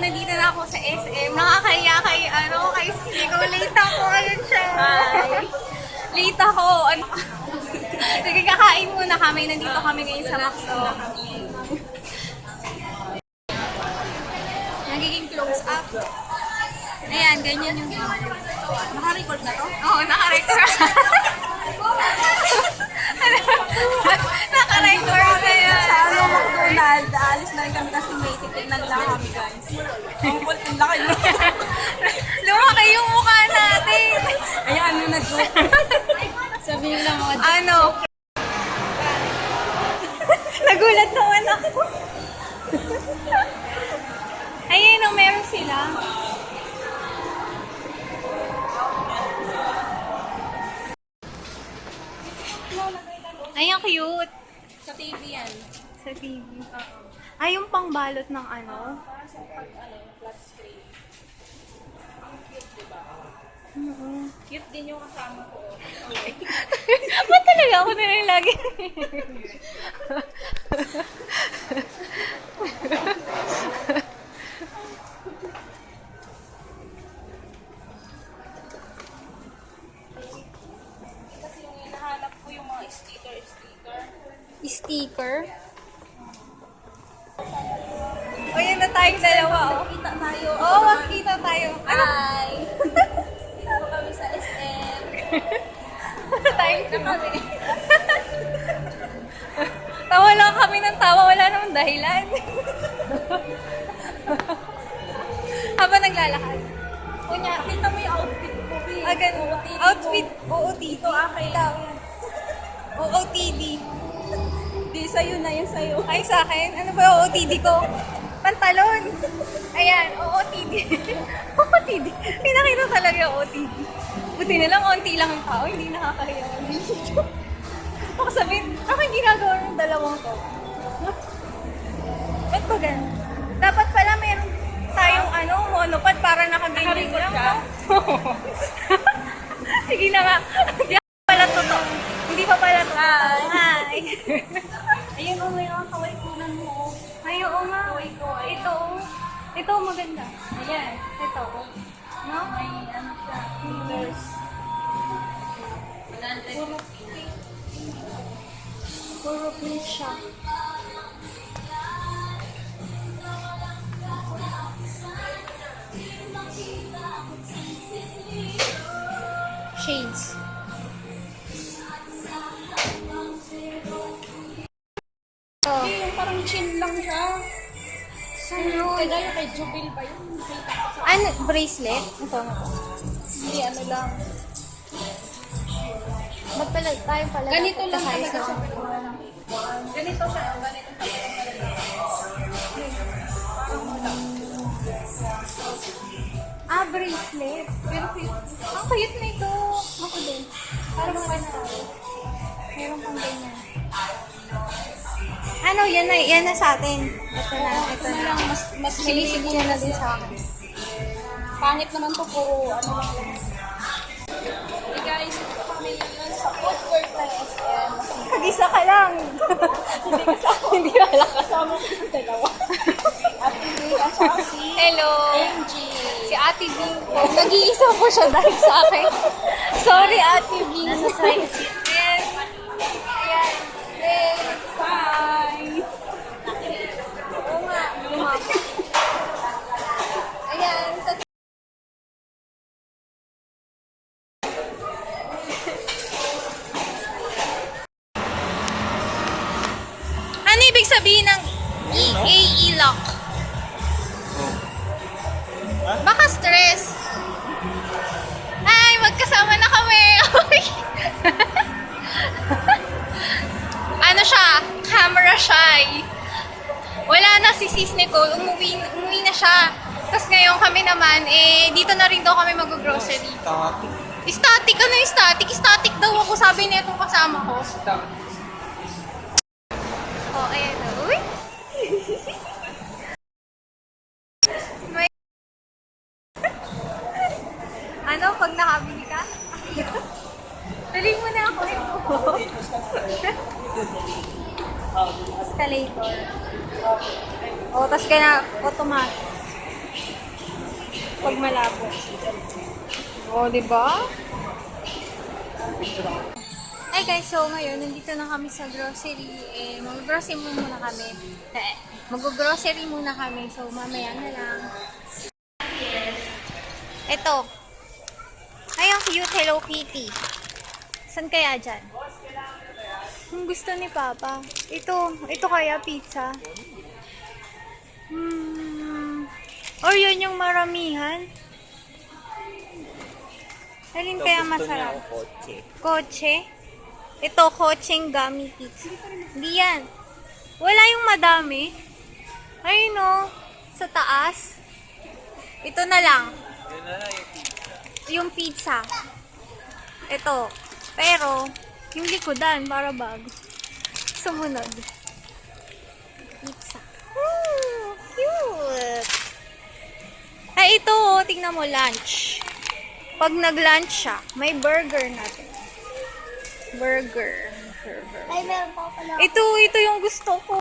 nandito na ako sa SM. Nakakaya kay Siko. Late ako. Ayun siya. Hi. Late ako. Sige, kakain muna kami. Nandito kami ngayon sa Maxo. Nagiging close up. Ayan, ganyan yung Naka-record na to? Oo, naka-record. Naka-record na yan. Sa ano, McDonald's, alis na rin kami kasi may titignan lang kami guys. Ang kulting laki mo. Lumaki yung mukha natin. Ayan, ano nag-joke. Sabihin lang mga Ano? Nagulat naman ako. Ayun, oh, meron sila. Ay, ang cute. sa TV yan. Sa TV. Ay, yung pangbalot ng ano? Para sa pag, flat screen. Ang cute, diba? Cute din yung kasama ko. Ba't talaga ako na lang lagi? Kasi yung hinahanap ko yung mga sticker. Sticker? O, yan na tayong dalawa, oh. Kita tayo. Oo, magkita tayo. Ano? Hi! Dito kami sa SM. Tayong kami. Tawa lang kami ng tawa, wala namang dahilan. Habang naglalakad. Kunya, Kita mo yung outfit ko, B. ganun. Outfit, OOTD. Ito, akin. OOTD. Di, sa'yo na yun, sa'yo. Ay, sa akin, ano ba yung OOTD ko? Pantalon. Ayan, OOTD. OOTD. Pinakita talaga yung OOTD. Buti na lang, onti lang ang tao, hindi nakakahiya. Ako sabihin, ako yung ginagawa ng dalawang to. Ba't ba ganun? Dapat pala meron tayong monopod para nakaganyan Naka-record lang. ka? Sige na nga. Hindi pa pala totoo. Hindi pa pala totoo. Hi. Ayun, may mga kaway-kunan mo. Ay, oo nga. Kaway-kaway. Ito maganda. Ayan. Ito. No? May ano siya. Meters. Puro pink siya. Shades. Oh. Yung parang chin lang siya. Ano? Kagaya kay Jubil ba yun? Nakita ko sa... Ano? Bracelet? Ito na to. Hindi, ano lang. Tayo pala. Ganito lang tayo talaga sa- siya. Ganito siya. Ganito siya. Parang wala. Bracelet. Pero cute. Ang cute na ito. Ako din. Parang mga tayo. Meron pang ganyan. Ano, yan na sa atin. Ito na. Ito na lang. Mas Sinisig niya na din sa akin. Pangit naman to, puro ano lang. Hey guys, ito kami ngayon sa food court ng SM. Mag-isa ka lang. Hindi kasama. Hindi wala kasama ko yung dalawa. Ate B at saka si Hello. MG. Si Ate B. Nag-iisa po siya dahil sa akin. Sorry, Ate B. Nasa side seat. Ayan. Ayan. Ayan. Bye! Oo nga. Lumapa. Ayan. Ano ibig sabihin ng EAE lock? Baka stress. Ay, magkasama na kami. Ano siya? Camera shy. Wala na si Sis Nicole. Umuwi na siya. Tapos ngayon kami naman, dito na rin daw kami mag-grocery. Static? Ano yung static? Static daw ako, sabi niya itong kasama ko. Oh, ayan na. Uy! May... Ano, pag nakabili ka? Dali mo na ako. Escalator. Oh, tapos kaya automatic. pag malabo. O, diba? Hi guys, so ngayon, nandito na kami sa grocery. Mag-grocery muna kami. Mag-grocery muna kami. So, mamaya na lang. Ito. Ay, ang cute Hello Kitty. Saan kaya dyan? Ang gusto ni Papa. Ito kaya pizza. Or yun yung maramihan. Alin kaya masarap? Kotse? Ito, kotseng gummy pizza. Hindi yan. Wala yung madami. Ayun o. Sa taas. Ito na lang. Yung pizza. Ito. Pero, yung likodan, para bago. Sumunod. Pizza. Ooh, cute. Ay, ito. Tingnan mo, lunch. Pag nag-lunch siya, may burger natin. Burger. Ay, meron pa pala. Ito yung gusto ko.